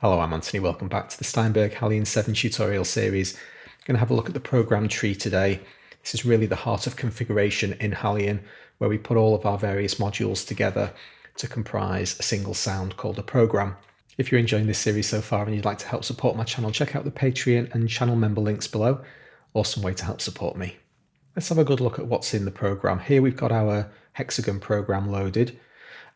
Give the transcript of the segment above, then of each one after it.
Hello, I'm Anthony. Welcome back to the Steinberg Halion 7 tutorial series. I'm going to have a look at the program tree today. This is really the heart of configuration in Halion, where we put all of our various modules together to comprise a single sound called a program. If you're enjoying this series so far and you'd like to help support my channel, check out the Patreon and channel member links below. Awesome way to help support me. Let's have a good look at what's in the program. Here we've got our hexagon program loaded.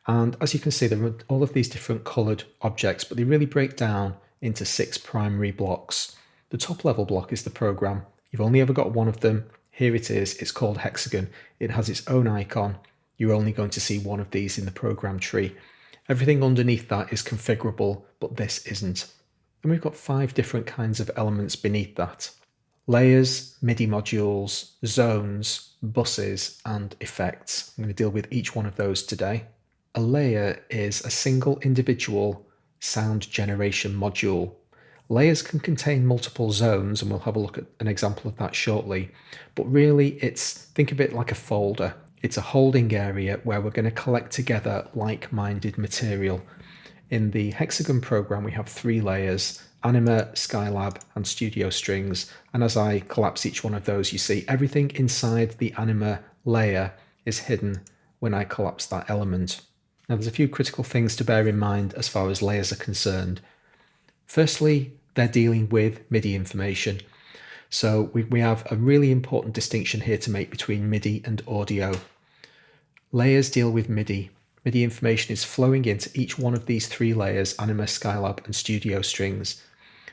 And as you can see, there are all of these different coloured objects, but they really break down into 6 primary blocks. The top level block is the program. You've only ever got one of them. Here it is. It's called hexagon. It has its own icon. You're only going to see one of these in the program tree. Everything underneath that is configurable, but this isn't. And we've got 5 different kinds of elements beneath that. Layers, Midi modules, zones, buses, and effects. I'm going to deal with each one of those today. A layer is a single individual sound generation module. Layers can contain multiple zones, and we'll have a look at an example of that shortly. But really, think of it like a folder. It's a holding area where we're going to collect together like-minded material. In the hexagon program, we have 3 layers: Anima, Skylab, and Studio Strings. And as I collapse each one of those, you see everything inside the Anima layer is hidden when I collapse that element. Now, there's a few critical things to bear in mind as far as layers are concerned. Firstly, they're dealing with MIDI information. So we have a really important distinction here to make between MIDI and audio. Layers deal with MIDI. MIDI information is flowing into each one of these 3 layers: Anima, Skylab, and Studio Strings.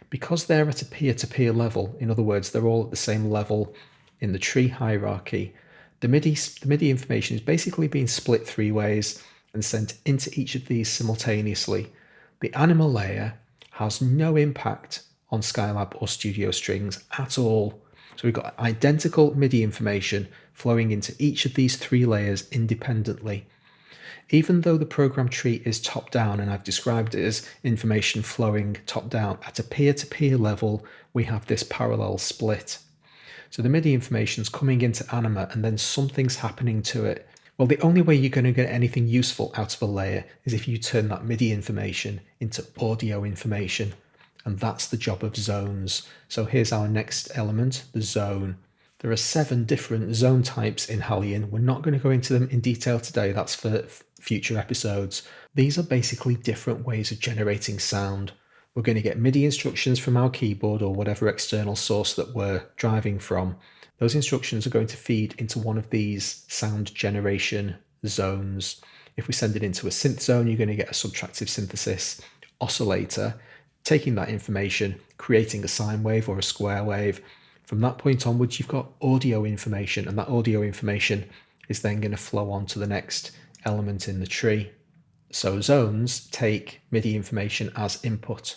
Because they're at a peer-to-peer level, in other words, they're all at the same level in the tree hierarchy, the MIDI information is basically being split 3 ways and sent into each of these simultaneously. The Anima layer has no impact on Skylab or Studio Strings at all. So we've got identical MIDI information flowing into each of these 3 layers independently. Even though the program tree is top down, and I've described it as information flowing top down, at a peer-to-peer level, we have this parallel split. So the MIDI information is coming into Anima and then something's happening to it. Well, the only way you're going to get anything useful out of a layer is if you turn that MIDI information into audio information, and that's the job of zones. So here's our next element, the zone. There are 7 different zone types in Halion. We're not going to go into them in detail today, that's for future episodes. These are basically different ways of generating sound. We're going to get MIDI instructions from our keyboard or whatever external source that we're driving from. Those instructions are going to feed into one of these sound generation zones. If we send it into a synth zone, you're going to get a subtractive synthesis oscillator, taking that information, creating a sine wave or a square wave. From that point onwards, you've got audio information, and that audio information is then going to flow on to the next element in the tree. So zones take MIDI information as input,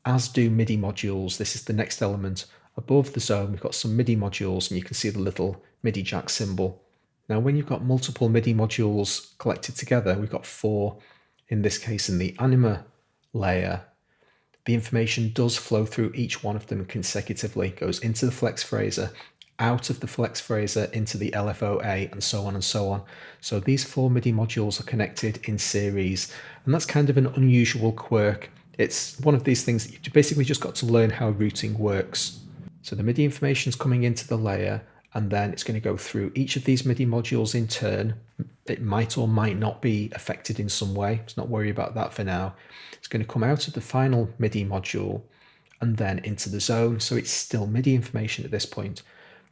as do MIDI modules. This is the next element. Above the zone, we've got some MIDI modules, and you can see the little MIDI jack symbol. Now, when you've got multiple MIDI modules collected together, we've got 4, in this case in the Anima layer, the information does flow through each one of them consecutively. It goes into the flex phrasor, out of the flex phrasor into the LFOA, and so on and so on. So these 4 MIDI modules are connected in series, and that's kind of an unusual quirk. It's one of these things that you've basically just got to learn how routing works. So the MIDI information is coming into the layer, and then it's going to go through each of these MIDI modules in turn. It might or might not be affected in some way. Let's not worry about that for now. It's going to come out of the final MIDI module and then into the zone. So it's still MIDI information at this point.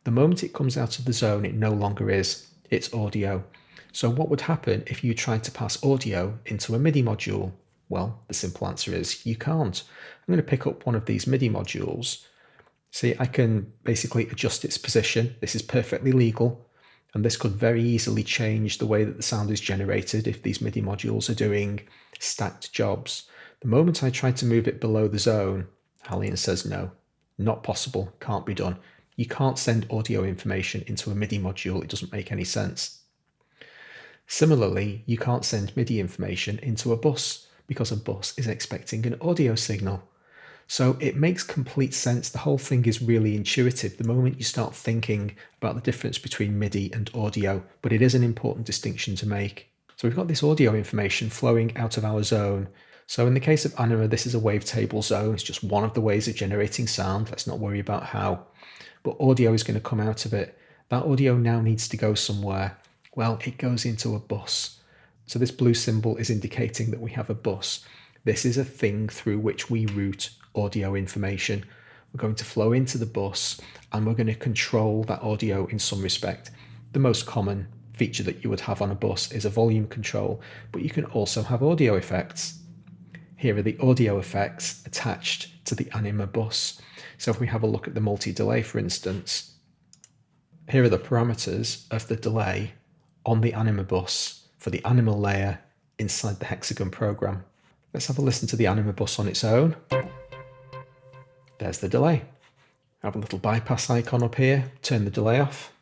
The moment it comes out of the zone, it no longer is. It's audio. So what would happen if you tried to pass audio into a MIDI module? Well, the simple answer is you can't. I'm going to pick up one of these MIDI modules. See, I can basically adjust its position. This is perfectly legal, and this could very easily change the way that the sound is generated if these MIDI modules are doing stacked jobs. The moment I try to move it below the zone, Halion says no, not possible, can't be done. You can't send audio information into a MIDI module. It doesn't make any sense. Similarly, you can't send MIDI information into a bus because a bus is expecting an audio signal. So it makes complete sense. The whole thing is really intuitive the moment you start thinking about the difference between MIDI and audio, but it is an important distinction to make. So we've got this audio information flowing out of our zone. So in the case of Anima, this is a wavetable zone. It's just one of the ways of generating sound. Let's not worry about how. But audio is going to come out of it. That audio now needs to go somewhere. Well, it goes into a bus. So this blue symbol is indicating that we have a bus. This is a thing through which we route audio information. We're going to flow into the bus and we're going to control that audio in some respect. The most common feature that you would have on a bus is a volume control, but you can also have audio effects. Here are the audio effects attached to the Anima bus. So if we have a look at the multi-delay, for instance, here are the parameters of the delay on the Anima bus for the Anima layer inside the Hexagon program. Let's have a listen to the Anima bus on its own. There's the delay. I have a little bypass icon up here, turn the delay off.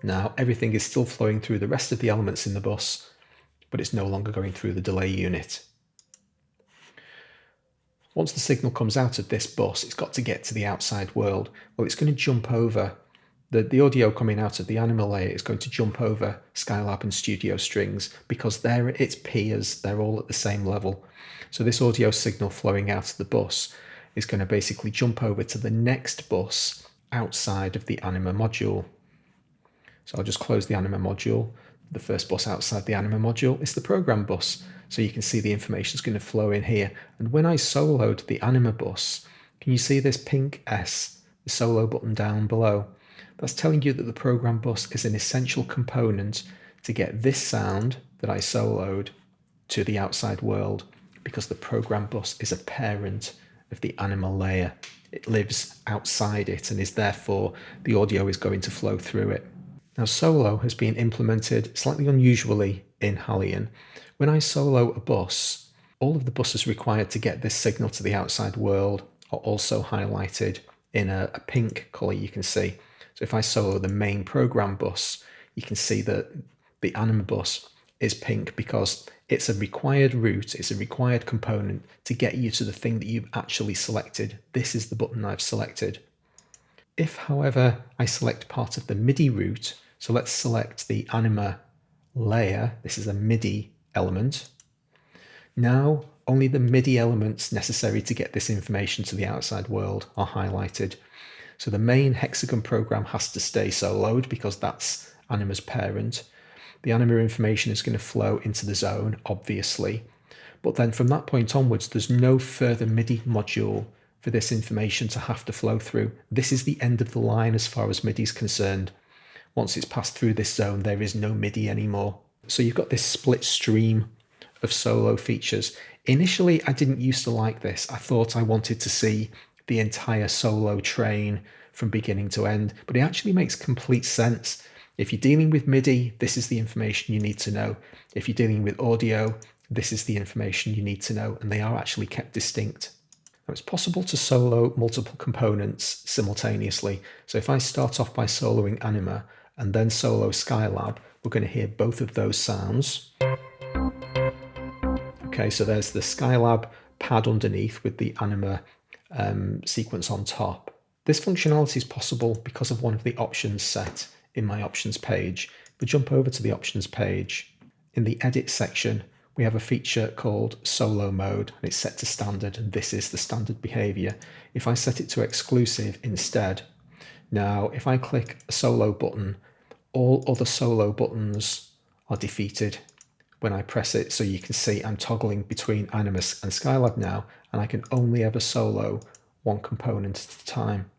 Now everything is still flowing through the rest of the elements in the bus, but it's no longer going through the delay unit. Once the signal comes out of this bus, it's got to get to the outside world. Well, it's going to jump over, the audio coming out of the Anima layer is going to jump over Skylab and Studio Strings because they're its peers, they're all at the same level. So this audio signal flowing out of the bus is going to basically jump over to the next bus outside of the Anima module. So I'll just close the Anima module. The first bus outside the Anima module is the program bus. So you can see the information is going to flow in here. And when I soloed the Anima bus, can you see this pink S, the solo button down below? That's telling you that the program bus is an essential component to get this sound that I soloed to the outside world, because the program bus is a parent of the Anima layer. It lives outside it and is therefore the audio is going to flow through it. Now solo has been implemented slightly unusually in Halion. When I solo a bus, all of the buses required to get this signal to the outside world are also highlighted in a pink colour you can see. So if I solo the main program bus, you can see that the Anima bus is pink because it's a required route, it's a required component to get you to the thing that you've actually selected. This is the button I've selected. If, however, I select part of the MIDI route, so let's select the Anima layer, this is a MIDI element. Now, only the MIDI elements necessary to get this information to the outside world are highlighted. So the main Hexagon program has to stay soloed because that's Anima's parent. The Anima information is going to flow into the zone, obviously. But then from that point onwards, there's no further MIDI module for this information to have to flow through. This is the end of the line as far as MIDI is concerned. Once it's passed through this zone, there is no MIDI anymore. So you've got this split stream of solo features. Initially, I didn't used to like this. I thought I wanted to see the entire solo train from beginning to end, but it actually makes complete sense. If you're dealing with MIDI, this is the information you need to know. If you're dealing with audio, this is the information you need to know, and they are actually kept distinct. Now, it's possible to solo multiple components simultaneously. So if I start off by soloing Anima and then solo Skylab, we're going to hear both of those sounds. Okay, so there's the Skylab pad underneath with the Anima sequence on top. This functionality is possible because of one of the options set in my options page. If we jump over to the options page, in the edit section, we have a feature called solo mode, and it's set to standard, and this is the standard behavior. If I set it to exclusive instead, now if I click a solo button, all other solo buttons are defeated when I press it. So you can see I'm toggling between Anima and Skylab now, and I can only ever solo one component at a time.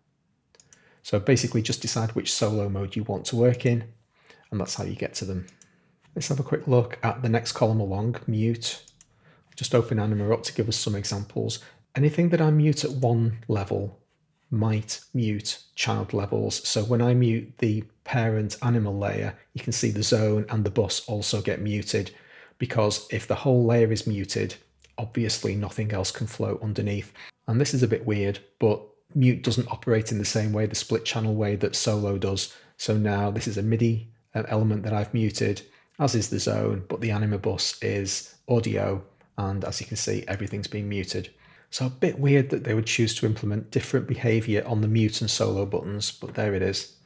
So basically just decide which solo mode you want to work in, and that's how you get to them. Let's have a quick look at the next column along, mute. Just open Anima up to give us some examples. Anything that I mute at one level might mute child levels. So when I mute the parent Anima layer, you can see the zone and the bus also get muted, because if the whole layer is muted, obviously nothing else can flow underneath. And this is a bit weird, but mute doesn't operate in the same way, the split channel way that solo does. So now this is a MIDI element that I've muted, as is the zone, but the Anima bus is audio, and as you can see, everything's being muted. So a bit weird that they would choose to implement different behavior on the mute and solo buttons, but there it is.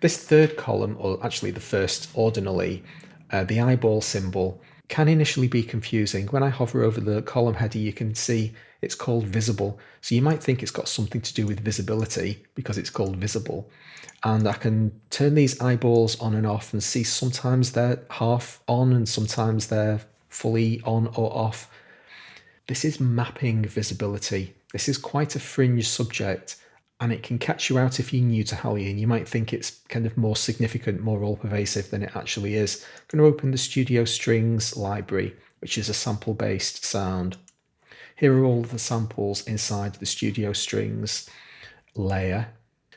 This third column, or actually the first ordinally, the eyeball symbol, can initially be confusing. When I hover over the column header, you can see it's called visible. So you might think it's got something to do with visibility because it's called visible. And I can turn these eyeballs on and off and see sometimes they're half on and sometimes they're fully on or off. This is mapping visibility. This is quite a fringe subject, and it can catch you out if you're new to Halion. You might think it's kind of more significant, more all-pervasive than it actually is. I'm going to open the Studio Strings library, which is a sample-based sound. Here are all of the samples inside the Studio Strings layer.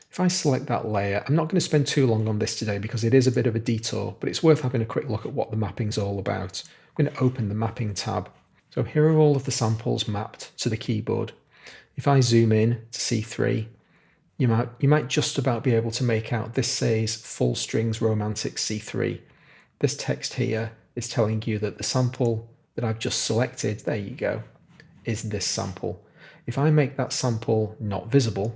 If I select that layer, I'm not going to spend too long on this today because it is a bit of a detour, but it's worth having a quick look at what the mapping's all about. I'm going to open the mapping tab. So here are all of the samples mapped to the keyboard. If I zoom in to C3, you might just about be able to make out this says full strings romantic C3. This text here is telling you that the sample that I've just selected, there you go, is this sample. If I make that sample not visible,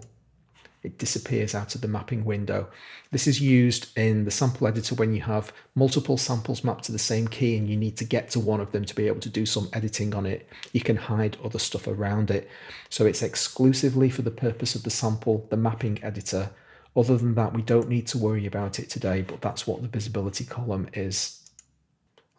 it disappears out of the mapping window. This is used in the sample editor when you have multiple samples mapped to the same key and you need to get to one of them to be able to do some editing on it. You can hide other stuff around it. So it's exclusively for the purpose of the sample, the mapping editor. Other than that, we don't need to worry about it today, but that's what the visibility column is.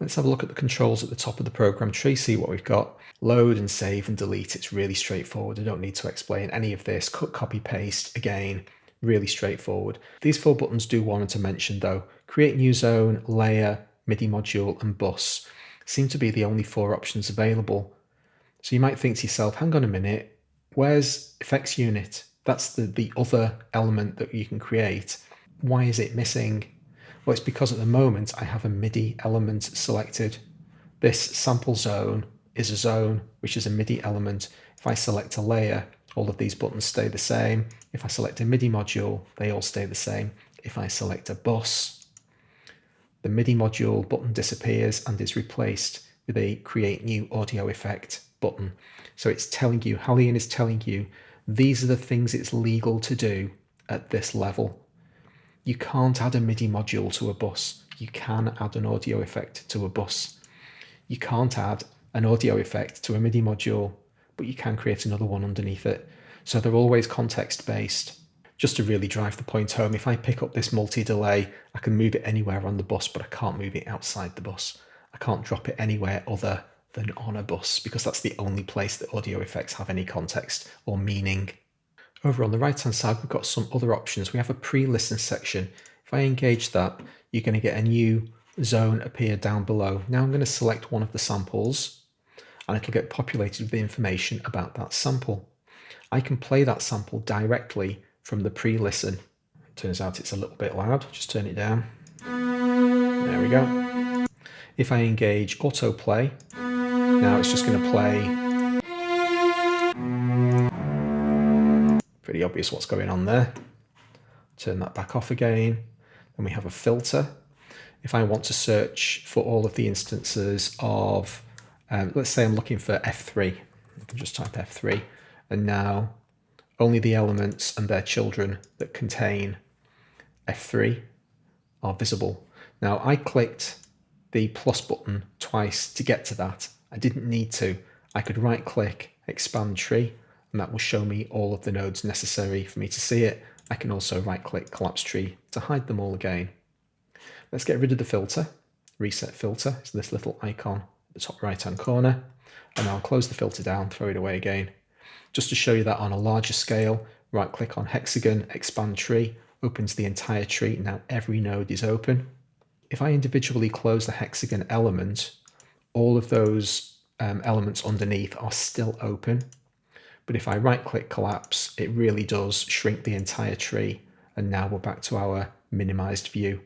Let's have a look at the controls at the top of the program tree, see what we've got. Load and save and delete, it's really straightforward. I don't need to explain any of this. Cut, copy, paste, again, really straightforward. These 4 buttons do warrant to mention though. Create new zone, layer, MIDI module and bus seem to be the only 4 options available. So you might think to yourself, hang on a minute, where's effects unit? That's the other element that you can create. Why is it missing? Well, it's because at the moment I have a MIDI element selected. This sample zone is a zone, which is a MIDI element. If I select a layer, all of these buttons stay the same. If I select a MIDI module, they all stay the same. If I select a bus, the MIDI module button disappears and is replaced with a create new audio effect button. So it's telling you, Halion is telling you, these are the things it's legal to do at this level. You can't add a MIDI module to a bus. You can add an audio effect to a bus. You can't add an audio effect to a MIDI module, but you can create another one underneath it. So they're always context-based. Just to really drive the point home, if I pick up this multi-delay, I can move it anywhere on the bus, but I can't move it outside the bus. I can't drop it anywhere other than on a bus, because that's the only place that audio effects have any context or meaning. Over on the right hand side, we've got some other options. We have a pre-listen section. If I engage that, you're going to get a new zone appear down below. Now I'm going to select one of the samples and it'll get populated with the information about that sample. I can play that sample directly from the pre-listen. Turns out it's a little bit loud. Just turn it down. There we go. If I engage autoplay, now it's just going to play. Pretty obvious what's going on there. Turn that back off again. Then we have a filter. If I want to search for all of the instances of, let's say I'm looking for F3, I can just type F3, and now only the elements and their children that contain F3 are visible. Now I clicked the plus button twice to get to that. I didn't need to. I could right click, expand tree, and that will show me all of the nodes necessary for me to see it. I can also right click collapse tree to hide them all again. Let's get rid of the filter. Reset filter is this little icon at the top right hand corner, and I'll close the filter down, throw it away again. Just to show you that on a larger scale, right click on hexagon, expand tree, opens the entire tree. Now every node is open. If I individually close the hexagon element, all of those elements underneath are still open. But if I right click collapse, it really does shrink the entire tree. And now we're back to our minimized view.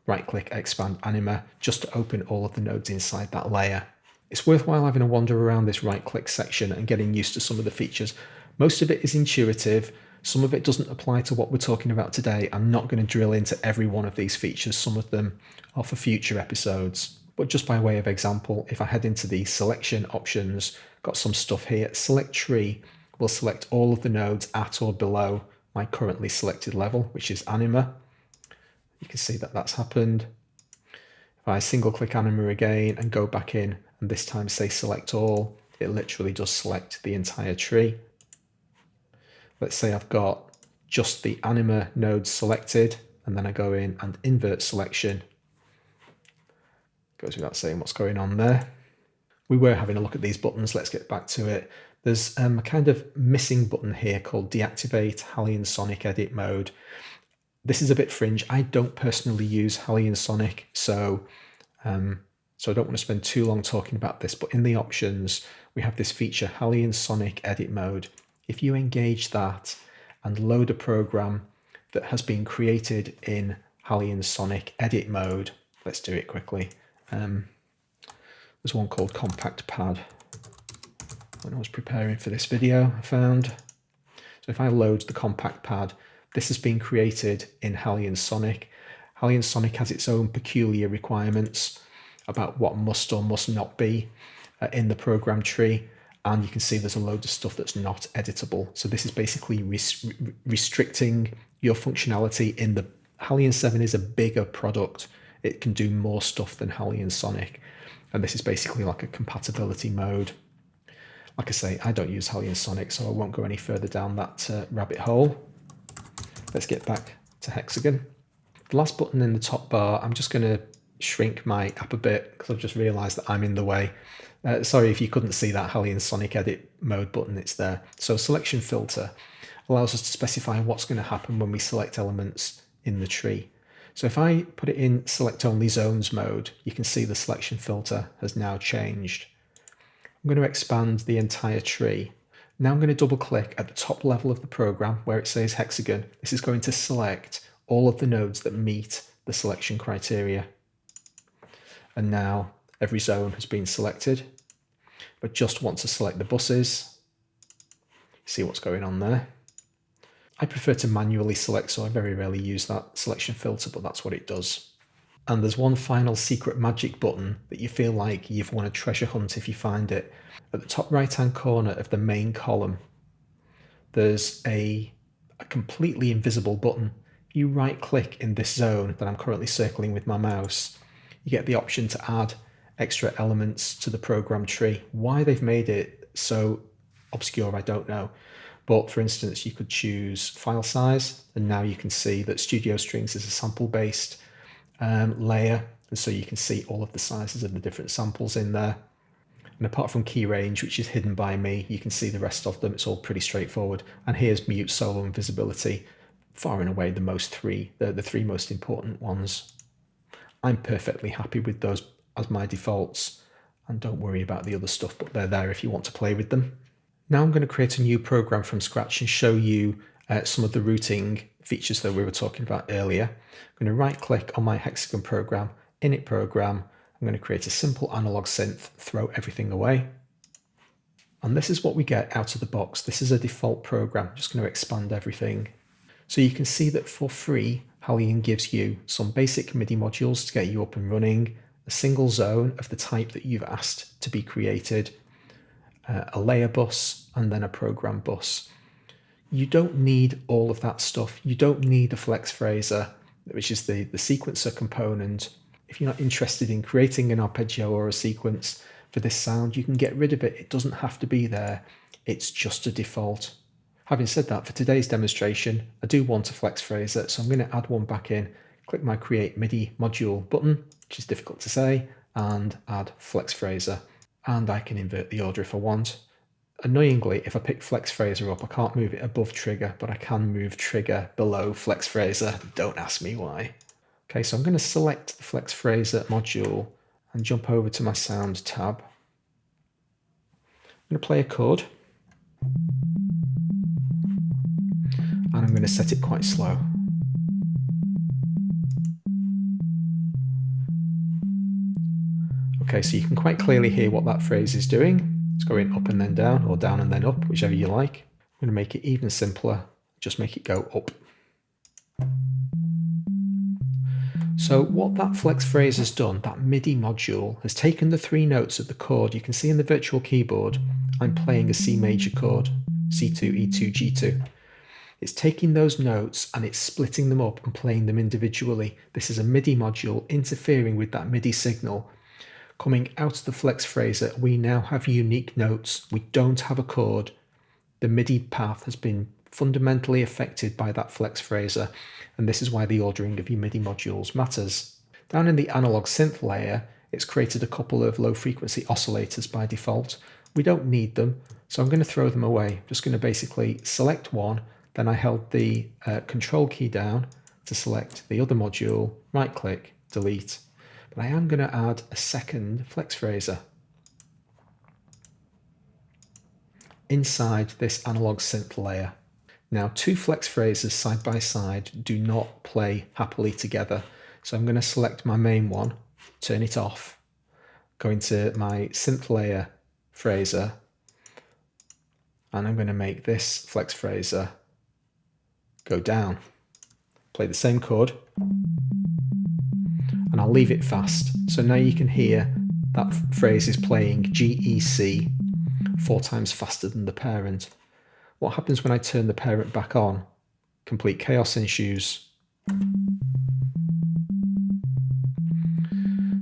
Right click, expand anima, just to open all of the nodes inside that layer. It's worthwhile having a wander around this right click section and getting used to some of the features. Most of it is intuitive. Some of it doesn't apply to what we're talking about today. I'm not going to drill into every one of these features. Some of them are for future episodes. But just by way of example, if I head into the selection options, got some stuff here. Select tree will select all of the nodes at or below my currently selected level, which is anima. You can see that that's happened. If If I single click Anima again and go back in and this time say select all, it literally does select the entire tree. Let's say I've got just the Anima nodes selected, and then I go in and invert selection. Goes without saying what's going on there. We were having a look at these buttons, let's get back to it. There's a kind of missing button here called Deactivate Halion Sonic Edit Mode. This is a bit fringe. I don't personally use Halion Sonic, so I don't want to spend too long talking about this, but in the options, we have this feature, Halion Sonic Edit Mode. If you engage that and load a program that has been created in Halion Sonic Edit Mode, let's do it quickly. There's one called Compact Pad. When I was preparing for this video, I found. So if I load the Compact Pad, this has been created in Halion Sonic. Halion Sonic has its own peculiar requirements about what must or must not be in the program tree. And you can see there's a load of stuff that's not editable. So this is basically restricting your functionality in the Halion 7 is a bigger product. It can do more stuff than Halion Sonic. And this is basically like a compatibility mode. Like I say, I don't use Halion Sonic, so I won't go any further down that rabbit hole. Let's get back to Hexagon. The last button in the top bar, I'm just going to shrink my app a bit because I've just realized that I'm in the way. Sorry if you couldn't see that Halion Sonic Edit Mode button, it's there. So selection filter allows us to specify what's going to happen when we select elements in the tree. So if I put it in select only zones mode, you can see the selection filter has now changed. I'm going to expand the entire tree. Now I'm going to double click at the top level of the program where it says Hexagon. This is going to select all of the nodes that meet the selection criteria. And now every zone has been selected, but just want to select the buses. See what's going on there. I prefer to manually select, so I very rarely use that selection filter, but that's what it does. And there's one final secret magic button that you feel like you've won a treasure hunt if you find it. At the top right-hand corner of the main column, there's a completely invisible button. If you right-click in this zone that I'm currently circling with my mouse, you get the option to add extra elements to the program tree. Why they've made it so obscure, I don't know. But for instance, you could choose file size, and now you can see that Studio Strings is a sample-based layer, and so you can see all of the sizes of the different samples in there. And apart from key range, which is hidden by me, you can see the rest of them. It's all pretty straightforward. And here's mute, solo, and visibility, far and away the three most important ones. I'm perfectly happy with those as my defaults, and don't worry about the other stuff, but they're there if you want to play with them. Now I'm going to create a new program from scratch and show you some of the routing features that we were talking about earlier. I'm going to right click on my Hexagon program, init program. I'm going to create a simple analog synth, throw everything away. And this is what we get out of the box. This is a default program. I'm just going to expand everything. So you can see that for free, Halion gives you some basic MIDI modules to get you up and running, a single zone of the type that you've asked to be created, a layer bus, and then a program bus. You don't need all of that stuff. You don't need a flex phraser, which is the sequencer component. If you're not interested in creating an arpeggio or a sequence for this sound, you can get rid of it. It doesn't have to be there. It's just a default. Having said that, for today's demonstration, I do want a flex phraser, so I'm going to add one back in, click my Create MIDI Module button, which is difficult to say, and add flex phraser. And I can invert the order if I want. Annoyingly, if I pick flex phraser up, I can't move it above trigger, but I can move trigger below flex phraser. Don't ask me why. Okay, so I'm going to select the flex phraser module and jump over to my sound tab. I'm going to play a chord. And I'm going to set it quite slow. Okay, so you can quite clearly hear what that phrase is doing. It's going up and then down, or down and then up, whichever you like. I'm going to make it even simpler, just make it go up. So what that flex phrase has done, that MIDI module, has taken the three notes of the chord. You can see in the virtual keyboard, I'm playing a C major chord, C2, E2, G2. It's taking those notes and it's splitting them up and playing them individually. This is a MIDI module interfering with that MIDI signal. Coming out of the flex phraser, we now have unique notes. We don't have a chord. The MIDI path has been fundamentally affected by that flex phraser, and this is why the ordering of your MIDI modules matters. Down in the analog synth layer, it's created a couple of low frequency oscillators by default. We don't need them, so I'm going to throw them away. I'm just going to basically select one, then I held the control key down to select the other module, right click, delete. But I am going to add a second flex phraser inside this analog synth layer. Now, two flex phasers side by side do not play happily together. So I'm going to select my main one, turn it off, go into my synth layer phraser, and I'm going to make this flex phraser go down. Play the same chord, and I'll leave it fast. So now you can hear that phrase is playing G, E, C 4 times faster than the parent. What happens when I turn the parent back on? Complete chaos ensues.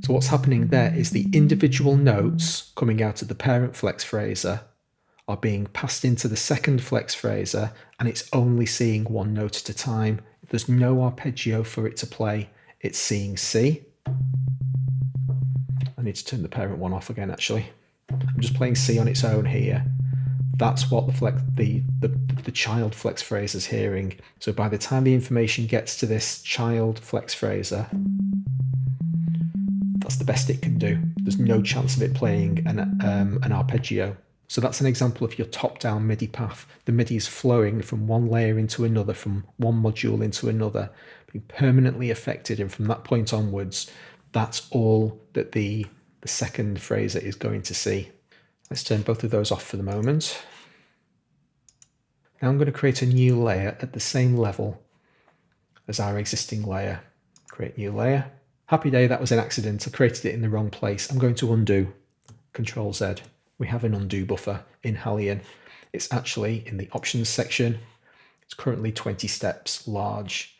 So what's happening there is the individual notes coming out of the parent flex phraser are being passed into the second flex phraser, and it's only seeing one note at a time. There's no arpeggio for it to play. It's seeing C. I need to turn the parent one off again, actually. I'm just playing C on its own here. That's what the child flex phraser is hearing. So by the time the information gets to this child flex phraser, that's the best it can do. There's no chance of it playing an arpeggio. So that's an example of your top-down MIDI path. The MIDI is flowing from one layer into another, from one module into another, being permanently affected, and from that point onwards, that's all that the second phraser is going to see. Let's turn both of those off for the moment. Now I'm going to create a new layer at the same level as our existing layer. Create new layer. Happy day, that was an accident. I created it in the wrong place. I'm going to undo. Control Z. We have an undo buffer in Halion. It's actually in the options section. It's currently 20 steps large.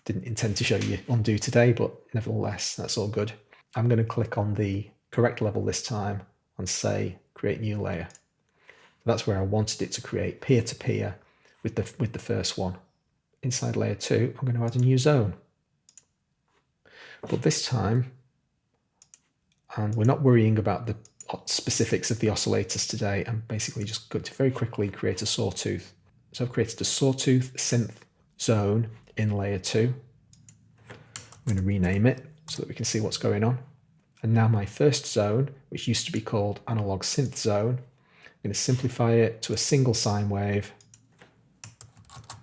Didn't intend to show you undo today, but nevertheless, that's all good. I'm going to click on the correct level this time and say create new layer. That's where I wanted it to create peer-to-peer with the first one. Inside layer 2, I'm going to add a new zone. But this time, and we're not worrying about the specifics of the oscillators today, I'm basically just going to very quickly create a sawtooth. So I've created a sawtooth synth zone in layer 2. I'm going to rename it so that we can see what's going on. And now my first zone, which used to be called analog synth zone, I'm going to simplify it to a single sine wave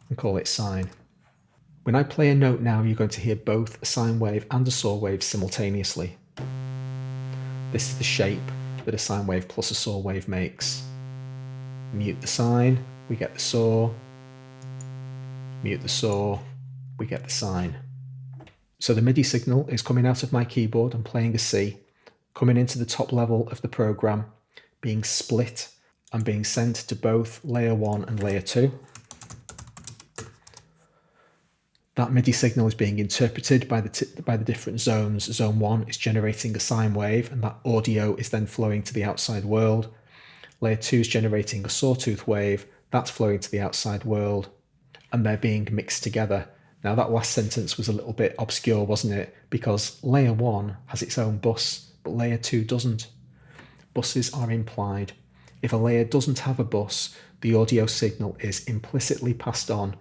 and call it sine. When I play a note now, you're going to hear both a sine wave and a saw wave simultaneously. This is the shape that a sine wave plus a saw wave makes. Mute the sine, we get the saw. Mute the saw, we get the sine. So the MIDI signal is coming out of my keyboard and playing a C, coming into the top level of the program, being split and being sent to both layer 1 and layer 2. That MIDI signal is being interpreted by the different zones. Zone 1 is generating a sine wave, and that audio is then flowing to the outside world. Layer 2 is generating a sawtooth wave, that's flowing to the outside world, and they're being mixed together. Now that last sentence was a little bit obscure, wasn't it? Because layer 1 has its own bus, but layer 2 doesn't. Buses are implied. If a layer doesn't have a bus, the audio signal is implicitly passed on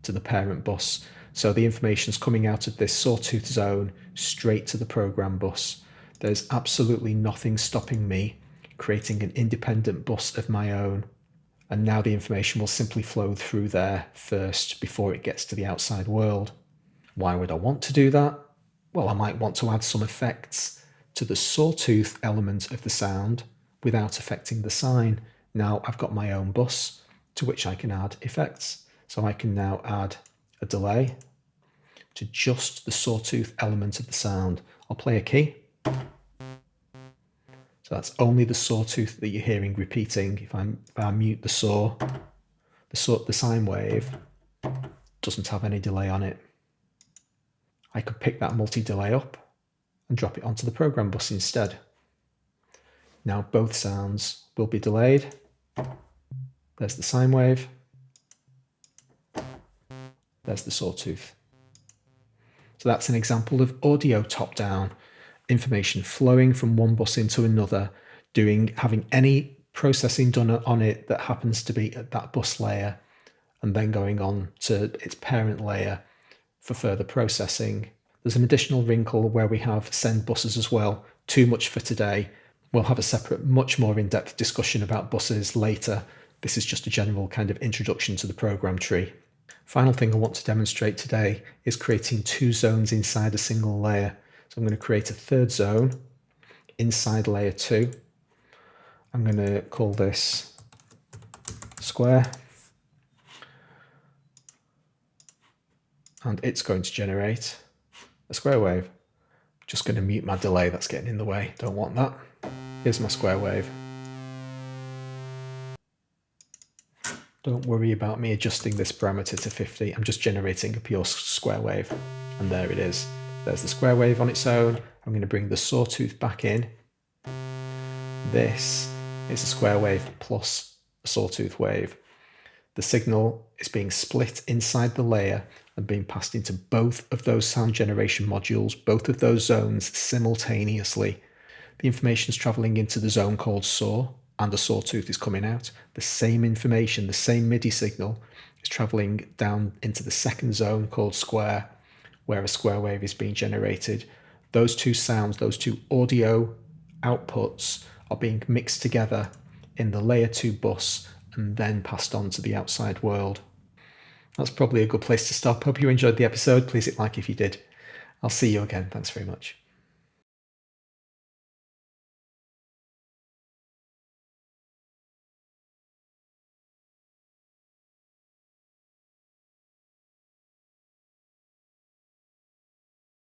to the parent bus. So the information's coming out of this sawtooth zone straight to the program bus. There's absolutely nothing stopping me creating an independent bus of my own. And now the information will simply flow through there first before it gets to the outside world. Why would I want to do that? Well, I might want to add some effects to the sawtooth element of the sound without affecting the sine. Now I've got my own bus to which I can add effects. So I can now add a delay to just the sawtooth element of the sound. I'll play a key. So that's only the sawtooth that you're hearing repeating. If I mute the saw, the sine wave, doesn't have any delay on it. I could pick that multi-delay up and drop it onto the program bus instead. Now both sounds will be delayed. There's the sine wave. There's the sawtooth. So that's an example of audio top-down, information flowing from one bus into another, having any processing done on it that happens to be at that bus layer, and then going on to its parent layer for further processing. There's an additional wrinkle where we have send buses as well. Too much for today. We'll have a separate, much more in-depth discussion about buses later. This is just a general kind of introduction to the program tree. Final thing I want to demonstrate today is creating two zones inside a single layer. So I'm going to create a third zone inside layer 2. I'm going to call this square. And it's going to generate a square wave. Just going to mute my delay, that's getting in the way, don't want that. Here's my square wave. Don't worry about me adjusting this parameter to 50, I'm just generating a pure square wave. And there it is. There's the square wave on its own. I'm going to bring the sawtooth back in. This is a square wave plus a sawtooth wave. The signal is being split inside the layer and being passed into both of those sound generation modules, both of those zones simultaneously. The information is traveling into the zone called saw, and the sawtooth is coming out. The same information, the same MIDI signal is traveling down into the second zone called square, where a square wave is being generated. Those two sounds, those two audio outputs are being mixed together in the layer 2 bus and then passed on to the outside world. That's probably a good place to stop. Hope you enjoyed the episode. Please hit like if you did. I'll see you again. Thanks very much.